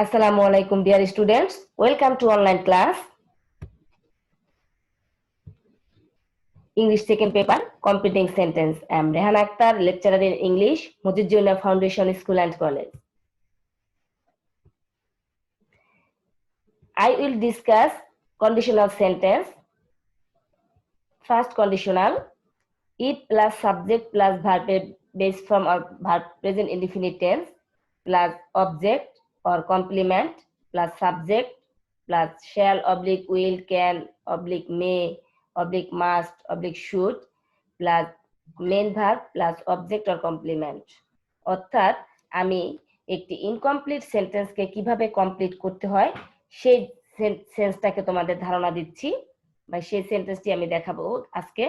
Assalamu alaikum, dear students. Welcome to online class. English second paper, completing sentence. I am Rehan Akhtar, lecturer in English, Mujizuna Foundation School and College. I will discuss conditional sentence. First conditional, it plus subject plus verb based from or verb present indefinite tense plus object or complement plus subject plus shall oblique will can oblique may oblique must oblique should plus main verb plus object or complement। অর্থাৎ আমি একটি incomplete সেন্টেন্সকে কিভাবে complete করতে হয় সেই সেন্সটাকে তোমাদের ধারণা দিচ্ছি বা সেই সেন্টেন্সটি আমি দেখাবো আজকে।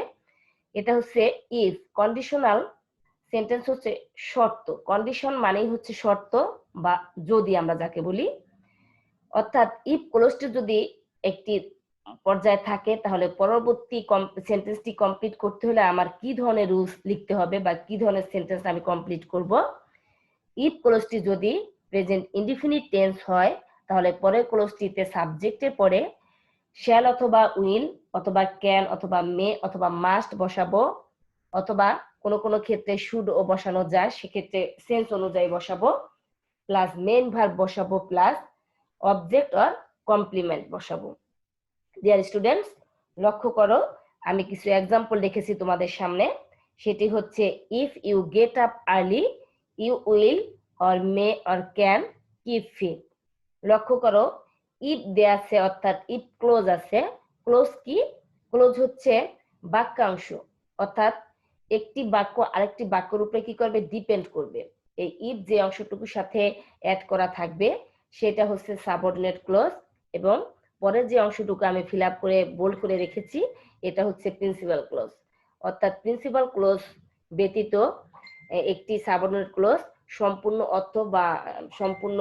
এটা হচ্ছে ইফ কন্ডিশনাল সেন্টেন্স হচ্ছে শর্ত, কন্ডিশন মানেই হচ্ছে শর্ত বা যদি আমরা যাকে বলি। অর্থাৎ ইফ ক্লোজটি যদি একটি পর্যায়ে থাকে তাহলে পরবর্তী সেন্টেন্সটি কমপ্লিট করতে হলে আমার কি ধরনের রুলস লিখতে হবে বা কি ধরনের সেন্টেন্স আমি কমপ্লিট করব। ইফ ক্লোজটি যদি প্রেজেন্ট ইনডিফিনিট টেন্স হয় তাহলে পরের ক্লোজটিতে সাবজেক্টের পরে শ্যাল অথবা উইল অথবা ক্যান অথবা মে অথবা মাস্ট বসাবো, অথবা কোনো কোনো ক্ষেত্রে শুড ও বসানো যায়, সেক্ষেত্রে সেন্স অনুযায়ী বসাবো, প্লাস মেইন ভার্ব বসাবো, প্লাস অবজেক্ট অর কমপ্লিমেন্ট বসাবো। ডিয়ার স্টুডেন্টস, লক্ষ্য করো আমি কিছু এক্সাম্পল লিখেছি তোমাদের সামনে। সেটি হচ্ছে if you get up early you will or may or can keep fit. লক্ষ্য করো ইফ দেয়া আছে অর্থাৎ ইফ ক্লোজ আছে। ক্লোজ কি? ক্লোজ হচ্ছে বাক্যাংশ, অর্থাৎ একটি বাক্য আরেকটি বাক্যের উপরে কি করবে? ডিপেন্ড করবে। এই ইফ যে অংশটুকুর সাথে অ্যাড করা থাকবে সেটা হচ্ছে সাবঅর্ডিনেট ক্লোজ, এবং পরের যে অংশটুকু আমি ফিল আপ করে বোল্ড করে রেখেছি এটা হচ্ছে প্রিন্সিপাল ক্লোজ। অর্থাৎ প্রিন্সিপাল ক্লোজ ব্যতীত একটি সাবঅর্ডিনেট ক্লোজ সম্পূর্ণ অর্থ বা সম্পূর্ণ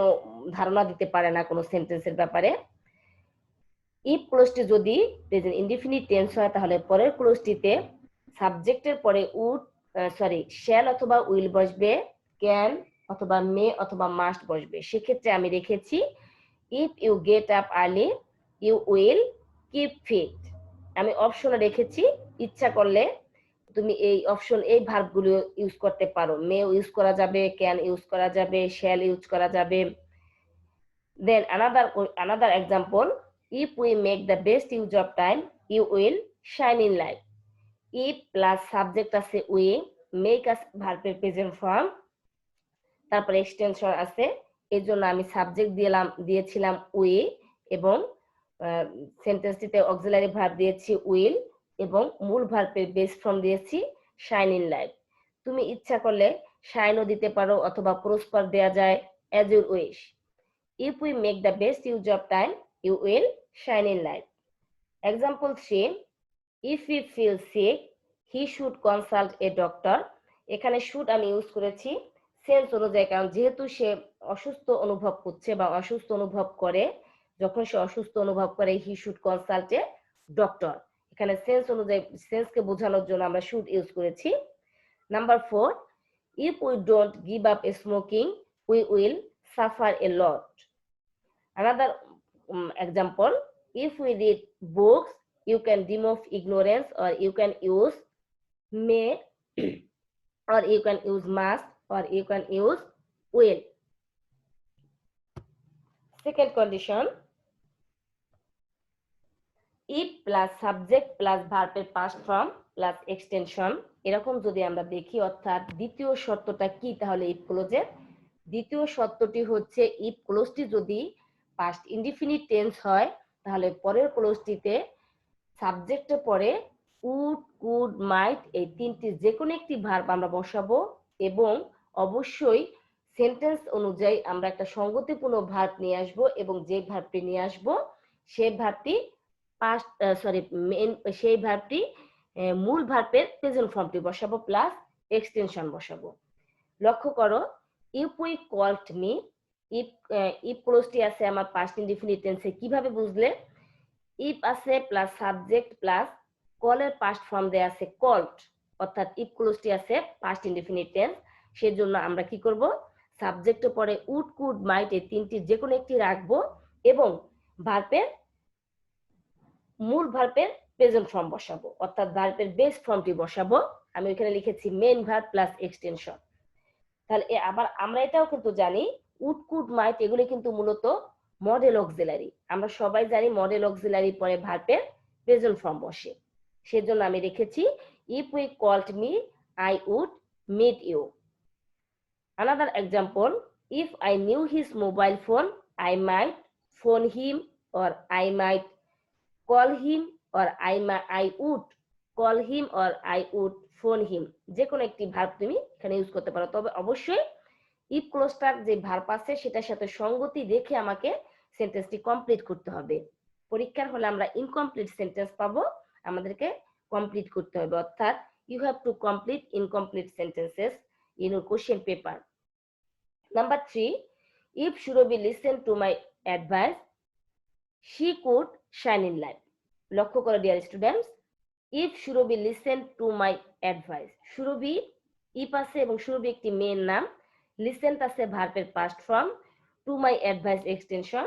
ধারণা দিতে পারে না কোনো সেন্টেন্সের ব্যাপারে। ইফ ক্লোজটি যদি প্রেজেন্ট ইনডিফিনিট টেন্স হয় তাহলে পরের ক্লোজটিতে সাবজেক্টের পরে শ্যাল অথবা উইল বসবে, ক্যান অথবা মে অথবা মাস্ট বসবে। সেক্ষেত্রে আমি রেখেছি if you get up early you will keep fit. আমি অপশনে রেখেছি, ইচ্ছা করলে তুমি এই অপশন এই ভার্বগুলো ইউজ করতে পারো। মে ইউজ করা যাবে, ক্যান ইউজ করা যাবে, শ্যাল ইউজ করা যাবে। দেন another example, if we make the best use of time you will shine in life. if plus subject আছে we, make as ভার্বের প্রেজেন্ট ফর্ম, তারপর এক্সটেনশন আছে, এর জন্য আমি সাবজেক্ট দিয়েছিলাম উই, এবং সেন্টেন্সটিতে অক্সিলারি ভার্ব দিয়েছি উইল, এবং মূল ভার্বের বেস ফর্ম দিয়েছি শাইন ইন লাইফ। তুমি ইচ্ছা করলে শাইনও দিতে পারো অথবা প্রসপার দেয়া যায়, as you wish. If we make the best use of time, you will shine in life. Example 3, if he feels sick, he should consult a doctor. এখানে should আমি ইউজ করেছি সেন্স অনুযায়ী, কারণ যেহেতু সে অসুস্থ অনুভব করছে বা অসুস্থ অনুভব করে, যখন সে অসুস্থ অনুভব করে he should consult a doctor। এখানে সেন্স অনুযায়ী সেন্সকে বোঝানোর জন্য আমরা should ইউজ করেছি। Number 4, if we don't give up smoking, we will suffer a lot. Another example, if we read books, you can remove ignorance, or you can use may, or you can use must, or you can use will. Second condition, if plus subject plus verb এর past form plus extension, এরকম যদি আমরা দেখি, অর্থাৎ দ্বিতীয় শর্তটা কি তাহলে if ক্লোজের? দ্বিতীয় শর্তটি হচ্ছে if ক্লোজটি যদি পাস্ট ইনডিফিনিট টেন্স হয় তাহলে পরের ক্লোজটিতে সাবজেক্টের পরে উড, কুড, মাইট এই তিনটি যে কোনো একটি ভার্ব আমরা বসাবো, এবং অবশ্যই সেন্টেন্স অনুযায়ী আমরা একটা সঙ্গতিপূর্ণ ভার্ব নিয়ে আসবো, এবং যে ভার্বটি নিয়ে আসবো সেই ভার্বটি সেই ভার্বটি মূল ভার্বের প্রেজেন্ট ফর্মটি বসাবো প্লাস এক্সটেনশন বসাবো। লক্ষ্য করো if we called me, if ক্লোজটি আছে আমার পাস্ট ইনডিফিনিট টেন্সে। কিভাবে বুঝলে? ইফ আছে প্লাস সাবজেক্ট প্লাস কলের পাস্ট ফর্ম দেয়া আছে কল্ড, অর্থাৎ ইফ ক্লোজটি আছে পাস্ট ইনডিফিনিট টেন্স, সেজন্য আমরা কি করব? সাবজেক্টের পরে উড কুড মাইট এই তিনটি যে কোনো একটি রাখবো এবং ভার্বের মূল ভার্বের প্রেজেন্ট ফর্ম বসাবো, অর্থাৎ ভার্বের বেস ফর্মটি বসাবো। আমি ওইখানে লিখেছি মেইন ভার্ব প্লাস এক্সটেনশন। তাহলে আবার আমরা এটাও কিন্তু জানি উড কুড মাইট এগুলি কিন্তু মূলত মডেল অক্সিলারি। আমরা সবাই জানি মডেল অক্সিলারি পরে ভার্বের প্রেজেন্ট ফর্ম বসে, সেজন্য আমি রেখেছি if we called me I would meet you. Another example, if I knew his mobile phone, I might phone him, or I might call him, or I would call him, or I would phone him। যে কোনো একটি verb তুমি এখানে use করতে পারো, তবে অবশ্যই if ক্লোজটার যে ভার্ব আছে সেটার সাথে সঙ্গতি রেখে আমাকে সেন্টেন্সটি কমপ্লিট করতে হবে। পরীক্ষার হলে আমরা ইনকমপ্লিট সেন্টেন্স পাবো, আমাদেরকে কমপ্লিট করতে হবে, অর্থাৎ you have to complete incomplete sentences in your question paper. Number 3, if Surobi listened to my advice, she could shine in life। লক্ষ্য করো dear students, if Surobi listened to my advice, Surabhi if আছে এবং সুরভি একটি মেয়ের নাম, listen আছে ভার্বের past form, to my advice extension,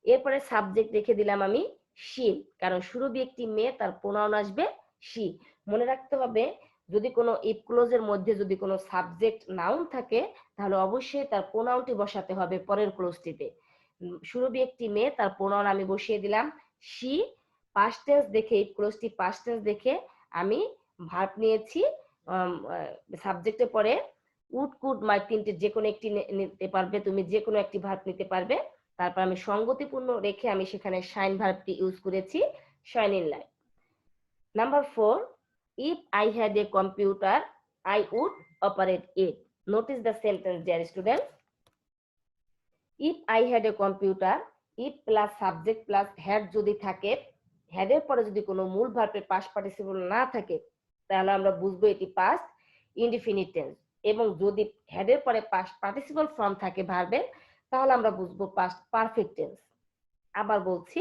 এরপরে সাবজেক্ট রেখে দিলাম আমি she, কারণ সুরভি একটি মেয়ে, তার প্রোনাউন আসবে she। মনে রাখতে হবে যদি কোনো ইফ ক্লোজের মধ্যে যদি কোনো সাবজেক্ট নাউন থাকে তাহলে অবশ্যই তার প্রোনাউনটি বসাতে হবে পরের ক্লোজটিতে। সুরভি একটি মেয়ে, তার প্রোনাউন আমি বসিয়ে দিলাম she। পাস্ট টেন্স দেখে ইফ ক্লোজটি পাস্ট টেন্স দেখে আমি ভার্ব নিয়েছি, সাবজেক্টের পরে উড কুড মাইট তিনটে যে কোনো একটি নিতে পারবে, তুমি যে কোনো একটি ভার্ব নিতে পারবে। তারপর আমি সঙ্গতিপূর্ণ রেখে আমি সেখানে শাইন ভার্বটি ইউজ করেছি, shine in life. Number 4, if I had a computer I would operate it। Notice the sentence dear students, if I had a computer, if plus subject plus had যদি থাকে, had এর পরে যদি কোনো মূল ভার্বের past participle না থাকে তাহলে আমরা বুঝবো এটি পাস্ট ইনডিফিনিট টেন্স, এবং যদি had এর পরে পাস্ট পার্টিসিপল ফর্ম থাকে ভার্বের তাহলে আমরা বুঝবো পাস্ট পারফেক্ট টেন্স। আবার বলছি,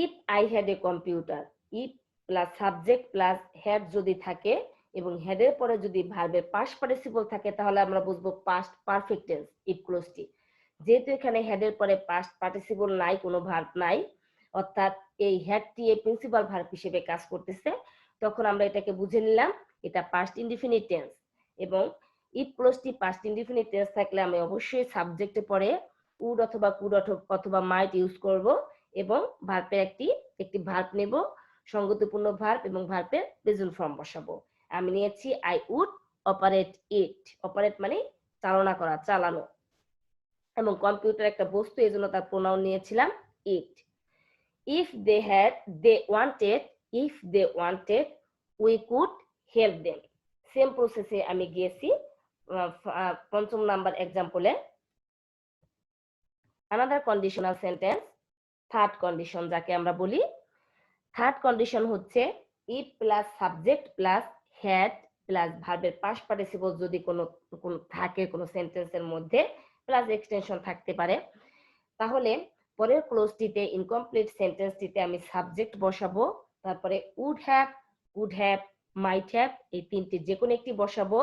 if I had a computer, if plus subject plus had যদি থাকে এবং হেডের পরে যদি ভার্বের পাস্ট পার্টিসিপল থাকে তাহলে আমরা বুঝবো পাস্ট পারফেক্ট টেন্স ইফ ক্লোজটি। যেহেতু এখানে হেডের পরে পাস্ট পার্টিসিপল নাই, কোনো ভার্ব নাই, অর্থাৎ এই হেডটি এই প্রিন্সিপাল ভার্ব হিসেবে কাজ করতেছে, তখন আমরা এটাকে বুঝে নিলাম এটা পাস্ট ইনডিফিনিট টেন্স। এবং ইফ ক্লোজটি পাস্ট ইনডিফিনিট টেন্স থাকলে আমি অবশ্যই সাবজেক্টে পরে উড অথবা কুড অথবা মাইট ইউজ করব এবং ভার্বের একটি ভার্ব নেব, সঙ্গতিপূর্ণ ভার্ব এবং ভার্বের প্রেজেন্ট ফর্ম বসাবো। আমি নিয়েছি I would operate it. Operate মানে চালনা করা, চালানো, এবং কম্পিউটার একটা বস্তু, এই জন্য তার প্রোনাউন নিয়েছিলাম it. If they wanted we could help them. Same প্রসেসে আমি গিয়েছি পঞ্চম নাম্বার এক্সাম্পলে। Another conditional sentence, third condition যাকে আমরা বলি। থার্ড কন্ডিশন হচ্ছে if plus subject plus had plus ভার্বের পাস্ট পার্টিসিপল যদি কোনো থাকে কোনো সেন্টেন্সের মধ্যে, প্লাস এক্সটেনশন থাকতে পারে, তাহলে পরের ক্লোজটিতে ইনকমপ্লিট সেন্টেন্সটিতে আমি সাবজেক্ট বসাবো, তারপরে would have, could have, might have এই তিনটি যে কোনো একটি বসাবো,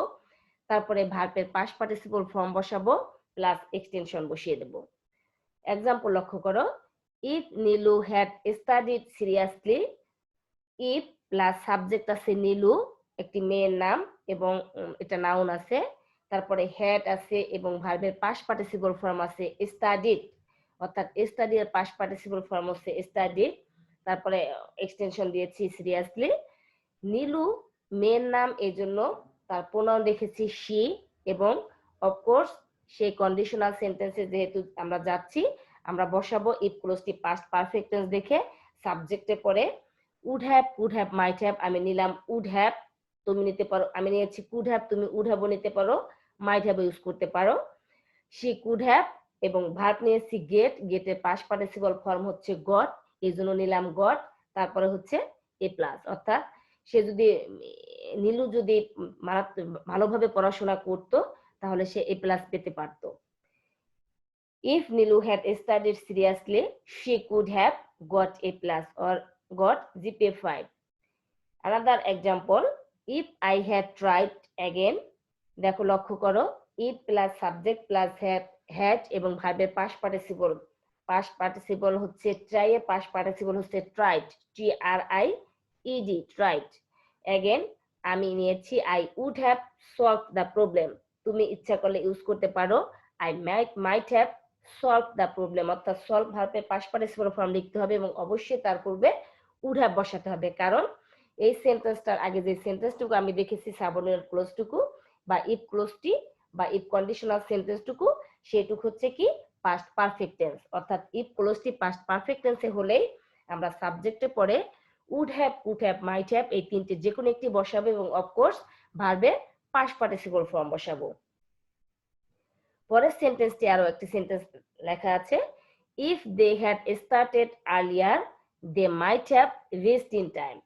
তারপরে ভার্বের পাস্ট পার্টিসিপল ফর্ম বসাবো প্লাস এক্সটেনশন বসিয়ে দেব। এক্সাম্পল লক্ষ্য করো, if Nilu had studied seriously, if plus subject আছে নীলু একটি মেয়ের নাম এবং এটা নাউন আছে, তারপরে had আছে এবং ভার্বের পাস্ট পার্টিসিপল ফর্ম আছে studied, অর্থাৎ স্টাডি এর পাস্ট পার্টিসিপল ফর্ম হচ্ছে studied, তারপরে এক্সটেনশন দিয়েছি সিরিয়াসলি। নীলু মেয়ের নাম, এই জন্য তার প্রোনাউন রেখেছি she, এবং অফকোর্স সেই কন্ডিশনাল সেন্টেন্সে যেহেতু আমরা যাচ্ছি আমরা বসাবো ইফ ক্লোজটি পাস্ট পারফেক্ট টেন্স দেখে সাবজেক্টে পরে would have, could have, might have. আমি নিলাম উড হ্যাভ, তুমি নিতে পারো, আমি নিয়েছি কুড হ্যাভ, তুমি উড হ্যাভও নিতে পারো, মাইট হ্যাভ ইউজ করতে পারো। শি কুড হ্যাভ, এবং ভার্ব নিয়েছি গেট, গেটের পাস্ট পার্টিসিপল ফর্ম হচ্ছে গট, এই জন্য নিলাম গট, তারপরে হচ্ছে এ প্লাস, অর্থাৎ সে যদি নীলু যদি ভালোভাবে পড়াশোনা করতো তাহলে সে এ প্লাস পেতে পারতো। If Nilu had studied seriously, she could have got A plus or got GPA 5. Another example, if I had tried again, দেখো লক্ষ্য করো, it plus subject plus had এবং ভার্বের পাস্ট পার্টিসিপল। পাস্ট পার্টিসিপল হচ্ছে try, এর past participle হচ্ছে tried, TRIED, tried. Again আমি নিয়েছি I would have solve the problem. তুমি ইচ্ছা করলে ইউজ করতে পারো I might have solve the problem, অর্থাৎ সলভ ভার্বের পাস্ট পার্টিসিপল ফর্ম লিখতে হবে এবং অবশ্যই তার পূর্বে উড হ্যাভ বসাতে হবে, কারণ এই সেন্টেন্সটার আগে যে সেন্টেন্সটুকু আমি দেখেছি সাবঅর্ডিনেট ক্লোজটুকু বা ইফ ক্লোজটি বা ইফ কন্ডিশনাল সেন্টেন্সটুকু, সেটুকু হচ্ছে কি পাস্ট পারফেক্ট টেন্স, অর্থাৎ ইফ ক্লোজটি পাস্ট পারফেক্ট টেন্সে হলেই আমরা সাবজেক্টে পরে would have, could have, might have এই তিনটে যে কোনো একটি বসাবো এবং অফকোর্স ভার্বের পাস্ট পার্টিসিপল ফর্ম বসাবো। পরের সেন্টেন্সটি আরো একটি সেন্টেন্স লেখা আছে, if they had started earlier they might have reached in time.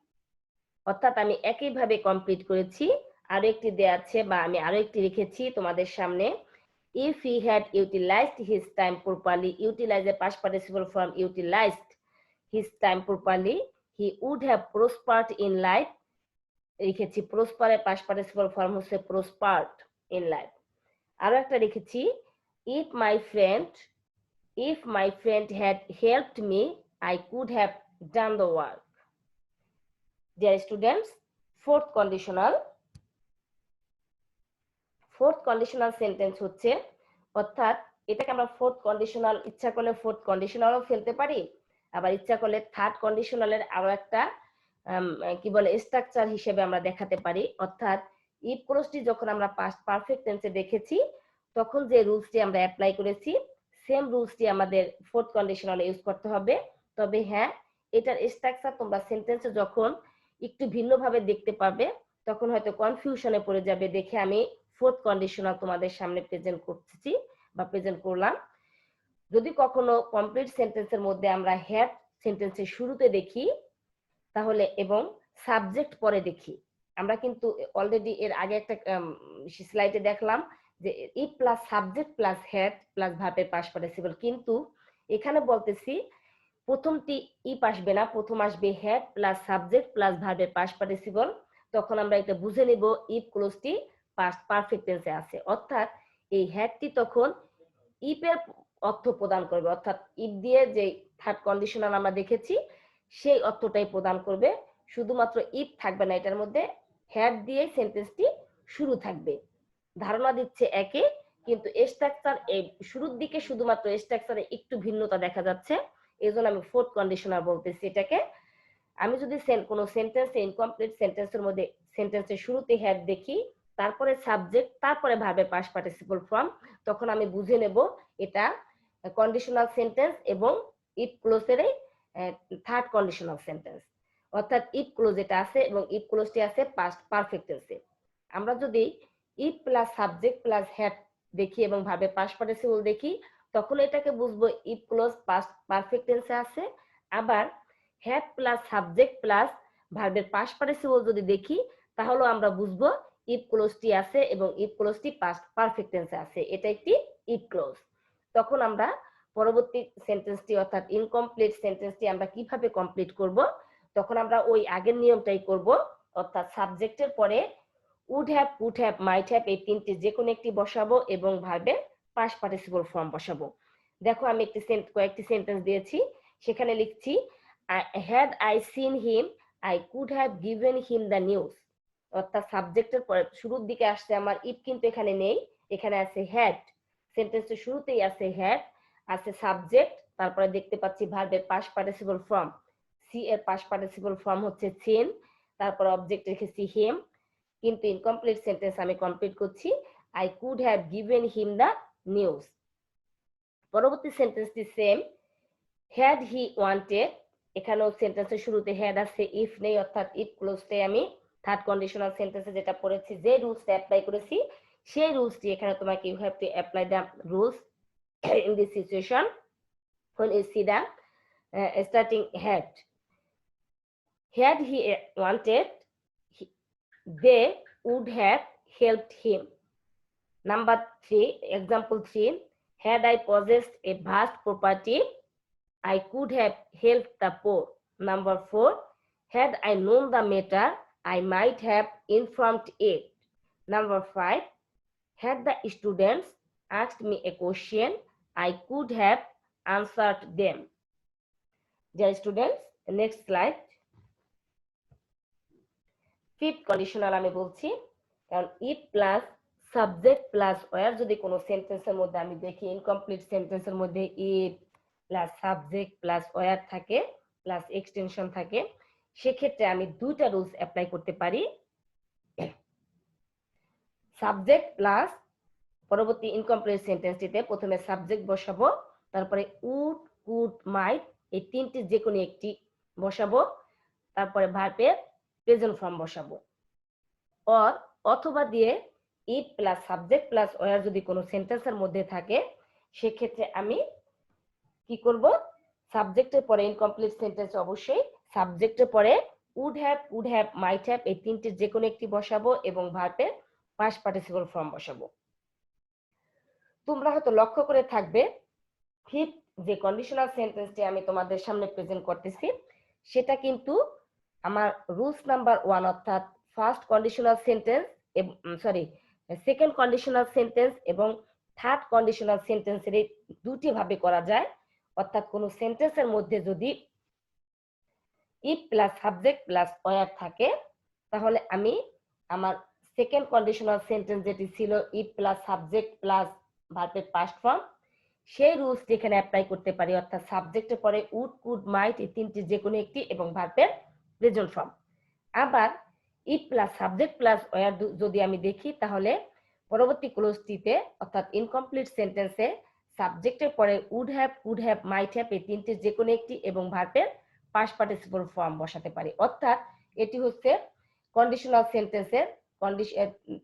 অর্থাৎ আমি একইভাবে কমপ্লিট করেছি, আরো একটি দেয়া আছে বা আমি আরো একটি লিখেছি তোমাদের সামনে, if he had utilized his time properly, utilize a past participle form, utilized his time properly, he would have prospered in life, লিখেছি prosper এর past participle form হচ্ছে prospered in life। আরো একটা লিখেছি, if my friend had helped me I could have done the work। Dear students, fourth conditional sentence হচ্ছে, অর্থাৎ এটাকে আমরা ফোর্থ কন্ডিশনাল, ইচ্ছা করলে ফোর্থ কন্ডিশনালও ফেলতে পারি, আবার ইচ্ছা করলে থার্ড কন্ডিশনালের আরো একটা কি বলে স্ট্রাকচার হিসেবে আমরা দেখাতে পারি। অর্থাৎ ইফ ক্লোজটি যখন আমরা পাস্ট পারফেক্ট টেন্সে দেখেছি তখন যে রুলসটি আমরা অ্যাপ্লাই করেছি সেম রুলসটি আমাদের ফোর্থ কন্ডিশনালে ইউজ করতে হবে। তবে হ্যাঁ, এটার স্ট্রাকচার তোমরা সেন্টেন্সে যখন একটু ভিন্নভাবে দেখতে পাবে তখন হয়তো কনফিউশনে পড়ে যাবে, দেখে আমি ফোর্থ কন্ডিশনাল তোমাদের সামনে প্রেজেন্ট করতেছি বা প্রেজেন্ট করলাম। যদি কখনো কমপ্লিট সেন্টেন্সের মধ্যে আমরা হ্যাড সেন্টেন্সের শুরুতে দেখি তাহলে এবং সাবজেক্ট পরে দেখি, আমরা কিন্তু অলরেডি এর আগে একটা স্লাইডে দেখলাম যে if plus subject plus had plus ভার্বের পাস্ট পার্টিসিপল, কিন্তু এখানে বলতেছি প্রথমটি ইফ আসবে না, প্রথম আসবে হ্যাড প্লাস সাবজেক্ট প্লাস ভার্বের পাস্ট পার্টিসিপল। তখন আমরা এটা বুঝে নিব ইফ ক্লোজটি পাস্ট পারফেক্ট টেন্সে আছে, অর্থাৎ এই হ্যাডটি তখন ইফের অর্থ প্রদান করবে, অর্থাৎ ইফ দিয়ে যে থার্ড কন্ডিশনাল আমরা দেখেছি সেই অর্থটাই প্রদান করবে, শুধুমাত্র ইফ থাকবে না, এটার মধ্যে হ্যাড দিয়ে সেন্টেন্সটি শুরু থাকবে। ধারণা দিচ্ছে একে, কিন্তু স্ট্রাকচার এই শুরুর দিকে শুধুমাত্র স্ট্রাকচারে একটু ভিন্নতা দেখা যাচ্ছে, এই জন্য আমি ফোর্থ কন্ডিশনাল বলতেছি এটাকে। আমি যদি কোনো সেন্টেন্সে ইনকমপ্লিট সেন্টেন্সের মধ্যে সেন্টেন্সের শুরুতে হ্যাড দেখি, তারপরে সাবজেক্ট, তারপরে ভার্বের পাস্ট পার্টিসিপল ফর্ম, তখন আমি বুঝে নেব এটা কন্ডিশনাল সেন্টেন্স এবং ইফ ক্লোজের থার্ড কন্ডিশনাল সেন্টেন্স, অর্থাৎ ইফ ক্লোজ এটা আছে এবং ইফ ক্লোজটি আছে পাস্ট পারফেক্ট টেন্সে। আমরা যদি if plus subject plus had দেখি এবং ভার্বের পাস্ট পার্টিসিপল দেখি তখন এটাকে বুঝবো ইফ ক্লোজ পাস্ট পারফেক্ট টেন্সে আছে। আবার হ্যাড প্লাস সাবজেক্ট প্লাস ভার্বের পাস্ট পার্টিসিপল যদি দেখি তাহলে আমরা বুঝবো ইফ ক্লোজটি আছে এবং ইফ ক্লোজটি পাস্ট পারফেক্ট টেন্সে আছে, এটা একটি ইফ ক্লোজ। তখন আমরা পরবর্তী সেন্টেন্সটি অর্থাৎ ইনকমপ্লিট সেন্টেন্সটি আমরা কিভাবে কমপ্লিট করব, তখন আমরা ওই আগের নিয়মটাই করব, অর্থাৎ সাবজেক্টের পরে would have, could have, might have এই তিনটি যে কোনো একটি বসাবো এবং ভার্বের পাস্ট পার্টিসিপল ফর্ম বসাবো। দেখো আমি কয়েকটি সেন্টেন্স দিয়েছি, সেখানে লিখছি had I seen him I could have given him the news. অর্থাৎ সাবজেক্টের পরে শুরুর দিকে আসছে আমার ইফ, কিন্তু এখানে নেই, এখানে আছে হ্যাড, সেন্টেন্সের শুরুতেই আছে হ্যাড, আছে সাবজেক্ট, তারপরে দেখতে পাচ্ছি ভার্বের পাস্ট পার্টিসিপল ফর্ম, সি এর পাস্ট পার্টিসিপল ফর্ম হচ্ছে সিন, তারপর অবজেক্ট রেখেছি হিম, কিন্তু ইনকমপ্লিট সেন্টেন্স আমি কমপ্লিট করছি I could have given him the news. পরবর্তী সেন্টেন্সটি সেম, হ্যাড হি ওয়ান্টেড, এখানেও সেন্টেন্সের শুরুতে হ্যাড আছে, ইফ নেই, অর্থাৎ ইফ ক্লোজটাই আমি থার্ড কন্ডিশনাল সেন্টেন্সে যেটা পড়েছি যে রুলসটা অ্যাপ্লাই করেছি সেই রুলসটি এখানে তোমাকে you have to apply the rules in this situation when you see the starting had he wanted they would have helped him. Number 3, example 3, had I possessed a vast property I could have helped the poor. Number 4, had I known the matter I might have informed it. Number 5, Had the students asked me a question, I could have answered them. Dear students, next slide. Fifth conditional আমি বলছি, কারণ if plus subject plus were যদি কোনো সেন্টেন্সের মধ্যে আমি দেখি, incomplete সেন্টেন্সের মধ্যে if plus subject plus were থাকে প্লাস এক্সটেনশন থাকে, সেক্ষেত্রে আমি দুইটা রুলস অ্যাপ্লাই করতে পারি। সাবজেক্ট প্লাস পরবর্তী ইনকমপ্লিট সেন্টেন্সটিতে প্রথমে সাবজেক্ট বসাবো, তারপরে উড কুড মাইট এই তিনটি যে কোনো একটি বসাবো, তারপরে ভার্বের প্রেজেন্ট ফর্ম বসাবো। অথবা দিয়ে if plus subject plus were যদি কোনো সেন্টেন্সের মধ্যে থাকে, সেক্ষেত্রে আমি কি করব, সাবজেক্টের পরে ইনকমপ্লিট সেন্টেন্স অবশ্যই সাবজেক্টের পরে উড হ্যাভ মাইট হ্যাভ এই তিনটি যে কোনো একটি বসাবো এবং ভার্বের পাস্ট পার্টিসিপল ফর্ম বসাবো। তোমরা হয়তো লক্ষ্য করে থাকবে ফিফথ যে কন্ডিশনাল সেন্টেন্সটি আমি তোমাদের সামনে প্রেজেন্ট করতেছি, সেটা কিন্তু আমার রুলস নাম্বার 1 অর্থাৎ first conditional sentence, second conditional sentence এবং থার্ড কন্ডিশনাল সেন্টেন্সের দুটি ভাবে করা যায়। অর্থাৎ কোন সেন্টেন্সের মধ্যে যদি if plus subject plus were থাকে, তাহলে আমি আমার সেকেন্ড কন্ডিশনাল সেন্টেন্স যেটি ছিল ইফ প্লাস সাবজেক্ট প্লাস ভার্বের পাস্ট ফর্ম, সেই রুলসটি এখানে অ্যাপ্লাই করতে পারি। অর্থাৎ সাবজেক্টের পরে উড কুড মাইট এই তিনটি যে কোনো একটি এবং ভার্বের প্রেজেন্ট ফর্ম। আবার if plus subject plus were যদি আমি দেখি, তাহলে পরবর্তী ক্লোজটিতে অর্থাৎ ইনকমপ্লিট সেন্টেন্সে সাবজেক্টের পরে উড হ্যাভ মাইট হ্যাভ এই তিনটি যে কোনো একটি এবং ভার্বের পাস্ট পার্টিসিপল ফর্ম বসাতে পারি। অর্থাৎ এটি হচ্ছে কন্ডিশনাল সেন্টেন্সের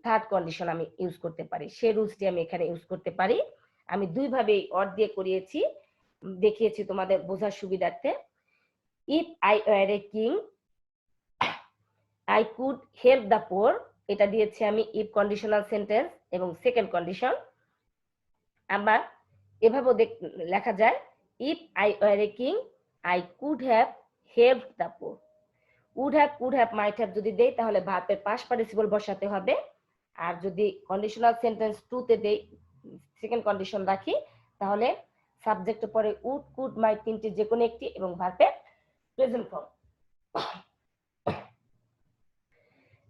থার্ড কন্ডিশন আমি ইউজ করতে পারি, সেই রুলসটি আমি এখানে ইউজ করতে পারি। আমি দুইভাবেই অর দিয়ে করিয়েছি, দেখিয়েছি তোমাদের বোঝার সুবিধার্থে। If I were a king I could help the poor, এটা দিয়েছি আমি ইফ কন্ডিশনাল সেন্টেন্স এবং সেকেন্ড কন্ডিশন। আবার এভাবেও লেখা যায় if I were a king I could have help the poor. Would have might have যদি দেই, তাহলে ভার্বের পাস্ট পার্টিসিপল বসাতে হবে। আর যদি কন্ডিশনাল সেন্টেন্স 2 তে দেই, সেকেন্ড কন্ডিশন রাখি, তাহলে সাবজেক্টের পরে উড কুড মাইট তিনটি যে কোনো একটি এবং ভার্বের প্রেজেন্ট ফর্ম।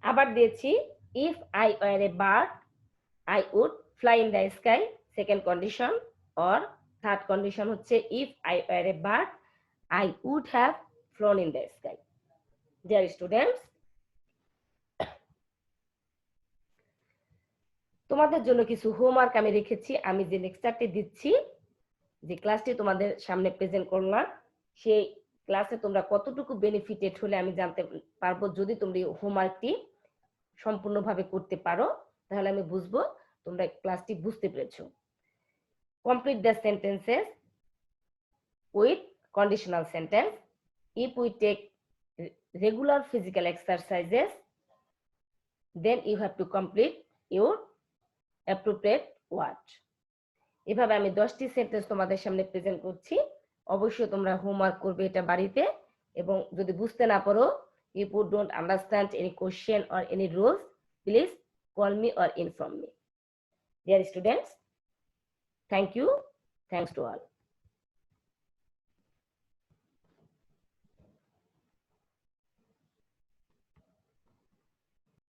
আবার দিয়েছি if I were a bird I would fly in the sky, second condition. Or third condition হচ্ছে if I were a bird I would have flown in the sky. Dear students, তোমাদের জন্য কিছু homework আমি রেখেছি। আমি যে লেকচারটি দিচ্ছি, যে ক্লাসটি তোমাদের সামনে প্রেজেন্ট করলাম, সেই ক্লাসে তোমরা কতটুকু বেনিফিটেড হলে আমি জানতে পারবো। যদি তোমরা হোমওয়ার্কটি সম্পূর্ণভাবে করতে পারো, তাহলে আমি বুঝবো তোমরা ক্লাসটি বুঝতে পেরেছো। Complete the sentences with conditional sentence. If we take regular physical exercises, then you have to complete your appropriate word. এভাবে আমি 10টি সেন্টেন্স তোমাদের সামনে প্রেজেন্ট করছি। অবশ্যই তোমরা হোমওয়ার্ক করবে এটা বাড়িতে, এবং যদি বুঝতে না পারো, if you don't understand any question or any rules, please call me or inform me. Dear students, thank you. Thanks to all.